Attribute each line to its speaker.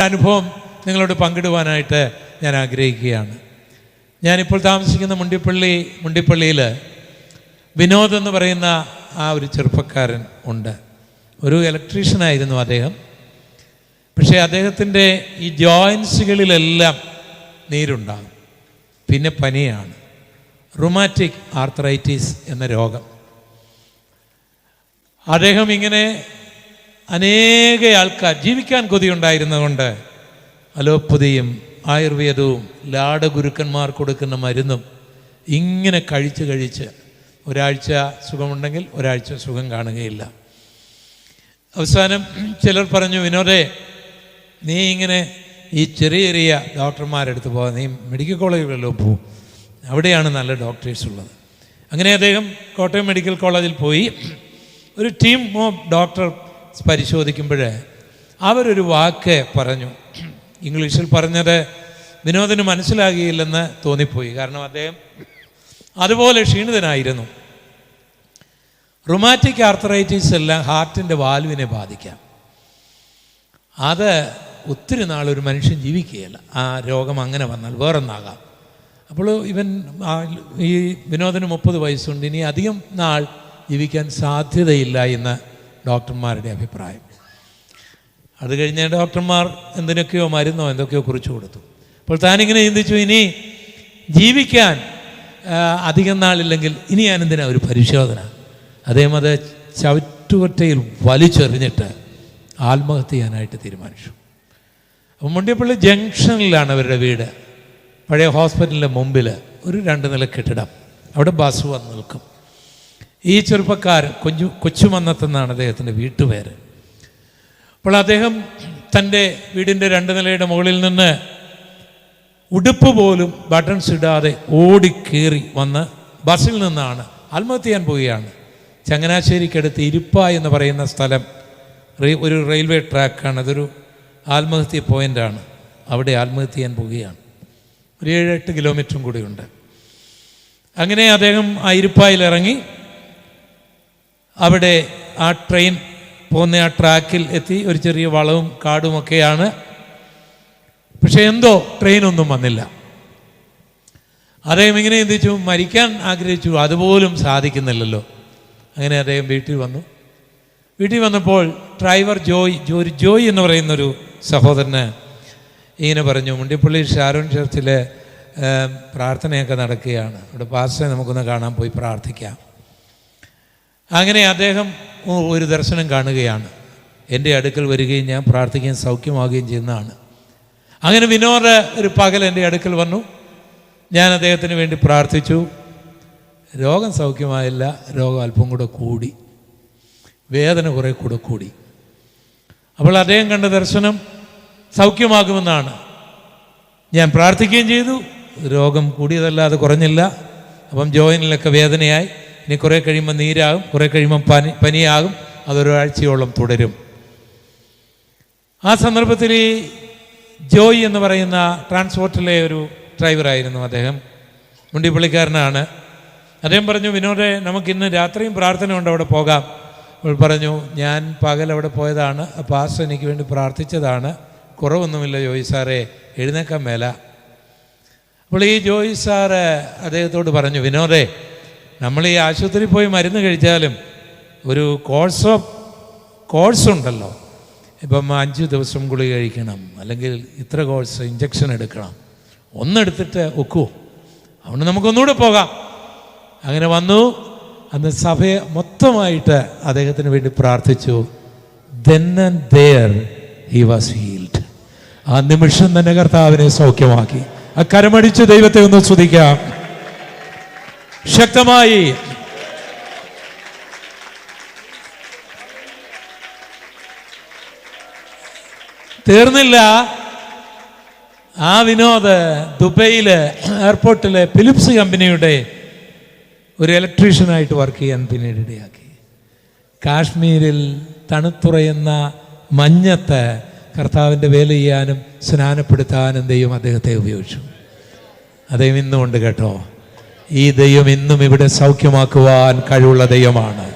Speaker 1: അനുഭവം നിങ്ങളോട് പങ്കിടുവാനായിട്ട് ഞാൻ ആഗ്രഹിക്കുകയാണ്. ഞാനിപ്പോൾ താമസിക്കുന്ന മുണ്ടിപ്പള്ളിയിൽ വിനോദ് എന്ന് പറയുന്ന ആ ഒരു ചെറുപ്പക്കാരൻ ഉണ്ട്. ഒരു ഇലക്ട്രീഷ്യനായിരുന്നു അദ്ദേഹം. പക്ഷേ അദ്ദേഹത്തിൻ്റെ ഈ ജോയിൻസുകളിലെല്ലാം നീരുണ്ടാകും. പിന്നെ പനിയാണ്, റുമാറ്റിക് ആർത്രൈറ്റിസ് എന്ന രോഗം. അദ്ദേഹം ഇങ്ങനെ അനേക ആൾക്കാർ ജീവിക്കാൻ കൊതിയുണ്ടായിരുന്നതുകൊണ്ട് അലോപ്പതിയും ആയുർവേദവും ലാടഗുരുക്കന്മാർ കൊടുക്കുന്ന മരുന്നും ഇങ്ങനെ കഴിച്ച് ഒരാഴ്ച സുഖമുണ്ടെങ്കിൽ ഒരാഴ്ച സുഖം കാണുകയില്ല. അവസാനം ചിലർ പറഞ്ഞു, വിനോദേ, നീ ഇങ്ങനെ ഈ ചെറിയ ഡോക്ടർമാരുടെ അടുത്ത് പോകാം, നീ മെഡിക്കൽ കോളേജുകളിലോ പോകും, അവിടെയാണ് നല്ല ഡോക്ടേഴ്സ് ഉള്ളത്. അങ്ങനെ അദ്ദേഹം കോട്ടയം മെഡിക്കൽ കോളേജിൽ പോയി. ഒരു ടീം ഓഫ് ഡോക്ടർ പരിശോധിക്കുമ്പോൾ അവരൊരു വാക്ക് പറഞ്ഞു. ഇംഗ്ലീഷിൽ പറഞ്ഞത് വിനോദിന് മനസ്സിലാകിയില്ലെന്ന് തോന്നിപ്പോയി. കാരണം അദ്ദേഹം അതുപോലെ ക്ഷീണിതനായിരുന്നു. റുമാറ്റിക് ആർത്രൈറ്റിസ് എല്ലാം ഹാർട്ടിൻ്റെ വാൽവിനെ ബാധിക്കാം. അത് ഒത്തിരി നാളൊരു മനുഷ്യൻ ജീവിക്കുകയില്ല. ആ രോഗം അങ്ങനെ വന്നാൽ വേറൊന്നാകാം. അപ്പോൾ ഈ വിനോദിന് 30 വയസ്സുണ്ട്. ഇനി അധികം നാൾ ജീവിക്കാൻ സാധ്യതയില്ല എന്ന് ഡോക്ടർമാരുടെ അഭിപ്രായം. അത് കഴിഞ്ഞ് ഡോക്ടർമാർ എന്തിനൊക്കെയോ മരുന്നോ എന്തൊക്കെയോ കുറിച്ച് കൊടുത്തു. അപ്പോൾ താനിങ്ങനെ ചിന്തിച്ചു, ഇനി ജീവിക്കാൻ അധികം നാളില്ലെങ്കിൽ ഇനി ഞാനെന്തിനാ ഒരു പരിശോധന. അദ്ദേഹം അത് ചവറ്റുകൊറ്റയിൽ വലിച്ചെറിഞ്ഞിട്ട് ആത്മഹത്യ ചെയ്യാനായിട്ട് തീരുമാനിച്ചു. അപ്പം മുണ്ടിയപ്പള്ളി ജംഗ്ഷനിലാണ് അവരുടെ വീട്. പഴയ ഹോസ്പിറ്റലിൻ്റെ മുമ്പിൽ ഒരു 2 നില കെട്ടിടം. അവിടെ ബസ് വന്ന് നിൽക്കും. ഈ ചെറുപ്പക്കാരൻ കൊച്ചുമന്നത്തെന്നാണ് അദ്ദേഹത്തിൻ്റെ വീട്ടുപേര്. അപ്പോൾ അദ്ദേഹം തൻ്റെ വീടിൻ്റെ 2 നിലയുടെ മുകളിൽ നിന്ന് ഉടുപ്പ് പോലും ബട്ടൺസ് ഇടാതെ ഓടിക്കേറി വന്ന് ബസ്സിൽ നിന്നാണ് ആത്മഹത്യ ചെയ്യാൻ പോവുകയാണ്. ചങ്ങനാശ്ശേരിക്കടുത്ത് ഇരിപ്പ എന്ന് പറയുന്ന സ്ഥലം ഒരു റെയിൽവേ ട്രാക്കാണ്. അതൊരു ആത്മഹത്യ പോയിൻ്റാണ്. അവിടെ ആത്മഹത്യ ചെയ്യാൻ പോവുകയാണ്. ഒരു 7-8 കിലോമീറ്ററും കൂടിയുണ്ട്. അങ്ങനെ അദ്ദേഹം ആ ഇരിപ്പായിലിറങ്ങി അവിടെ ആ ട്രെയിൻ പോകുന്ന ആ ട്രാക്കിൽ എത്തി. ഒരു ചെറിയ വളവും കാടുമൊക്കെയാണ്. പക്ഷെ എന്തോ ട്രെയിനൊന്നും വന്നില്ല. അദ്ദേഹം ഇങ്ങനെ ചിന്തിച്ചു, മരിക്കാൻ ആഗ്രഹിച്ചു, അതുപോലും സാധിക്കുന്നില്ലല്ലോ. അങ്ങനെ അദ്ദേഹം വീട്ടിൽ വന്നു. വീട്ടിൽ വന്നപ്പോൾ ഡ്രൈവർ ജോയ് എന്ന് പറയുന്നൊരു സഹോദരന് ഇങ്ങനെ പറഞ്ഞു, മുണ്ടിപ്പള്ളി ഷാരോൺ ചർച്ചിൽ പ്രാർത്ഥനയൊക്കെ നടക്കുകയാണ്, അവിടെ പാസ്റ്ററെ നമുക്കൊന്ന് കാണാൻ പോയി പ്രാർത്ഥിക്കാം. അങ്ങനെ അദ്ദേഹം ഒരു ദർശനം കാണുകയാണ്. എൻ്റെ അടുക്കൽ വരികയും ഞാൻ പ്രാർത്ഥിക്കുകയും സൗഖ്യമാവുകയും ചെയ്യുന്നതാണ്. അങ്ങനെ വിനോദ് ഒരു പകൽ എൻ്റെ അടുക്കൽ വന്നു. ഞാൻ അദ്ദേഹത്തിന് വേണ്ടി പ്രാർത്ഥിച്ചു. രോഗം സൗഖ്യമായില്ല, രോഗം അല്പം കൂടെ കൂടി, വേദന കുറേ കൂടെ കൂടി. അപ്പോൾ അദ്ദേഹം കണ്ട ദർശനം സൗഖ്യമാകുമെന്നാണ്. ഞാൻ പ്രാർത്ഥിക്കുകയും ചെയ്തു. രോഗം കൂടിയതല്ലാതെ കുറഞ്ഞില്ല. അപ്പം ജോയിനിലൊക്കെ വേദനയായി. ഇനി കുറേ കഴിയുമ്പോൾ നീരാകും, കുറേ കഴിയുമ്പം പനിയാകും. അതൊരാഴ്ചയോളം തുടരും. ആ സന്ദർഭത്തിൽ ഈ ജോയ് എന്ന് പറയുന്ന ട്രാൻസ്പോർട്ടിലെ ഒരു ഡ്രൈവറായിരുന്നു അദ്ദേഹം. മുണ്ടിപ്പള്ളിക്കാരനാണ്. അദ്ദേഹം പറഞ്ഞു, വിനോദേ, നമുക്കിന്ന് രാത്രിയും പ്രാർത്ഥന ഉണ്ട്, അവിടെ പോകാം. അപ്പോൾ പറഞ്ഞു, ഞാൻ പകൽ അവിടെ പോയതാണ്, പാസ്റ്റർ എനിക്ക് വേണ്ടി പ്രാർത്ഥിച്ചതാണ്, കുറവൊന്നുമില്ല ജോയ് സാറേ, എഴുന്നേക്കാൻ മേല. അപ്പോൾ ഈ ജോയ് സാറ് അദ്ദേഹത്തോട് പറഞ്ഞു, വിനോദേ, നമ്മൾ ഈ ആശുപത്രിയിൽ പോയി മരുന്ന് കഴിച്ചാലും ഒരു കോഴ്സ് ഉണ്ടല്ലോ. ഇപ്പം 5 ദിവസം ഗുളിക കഴിക്കണം, അല്ലെങ്കിൽ ഇത്ര കോഴ്സ് ഇഞ്ചക്ഷൻ എടുക്കണം, ഒന്നെടുത്തിട്ട് ഒക്കുമോ? അതുകൊണ്ട് നമുക്കൊന്നുകൂടെ പോകാം. അങ്ങനെ വന്നു. അന്ന് സഭയെ മൊത്തമായിട്ട് അദ്ദേഹത്തിന് വേണ്ടി പ്രാർത്ഥിച്ചു. Then and there he was healed. ആ നിമിഷം തന്നെ കർത്താവിനെ സൗഖ്യമാക്കി. ആ കരമടിച്ച് ദൈവത്തെ ഒന്ന് സ്തുതിക്കാം ശക്തമായി. തീർന്നില്ല. ആ വിനോദ് ദുബൈയിലെ എയർപോർട്ടിലെ ഫിലിപ്സ് കമ്പനിയുടെ ഒരു ഇലക്ട്രീഷ്യനായിട്ട് വർക്ക് ചെയ്യാൻ പിന്നീട് ഇടയാക്കി. കാശ്മീരിൽ തണുത്തുറയുന്ന മഞ്ഞത്ത് കർത്താവിൻ്റെ വേല ചെയ്യാനും സ്നാനപ്പെടുത്താനും ദൈവം അദ്ദേഹത്തെ ഉപയോഗിച്ചു. അദ്ദേഹം ഇന്നുമുണ്ട് കേട്ടോ. ഈ ദൈവം ഇന്നും ഇവിടെ സൗഖ്യമാക്കുവാൻ കഴിവുള്ള ദൈവമാണ്.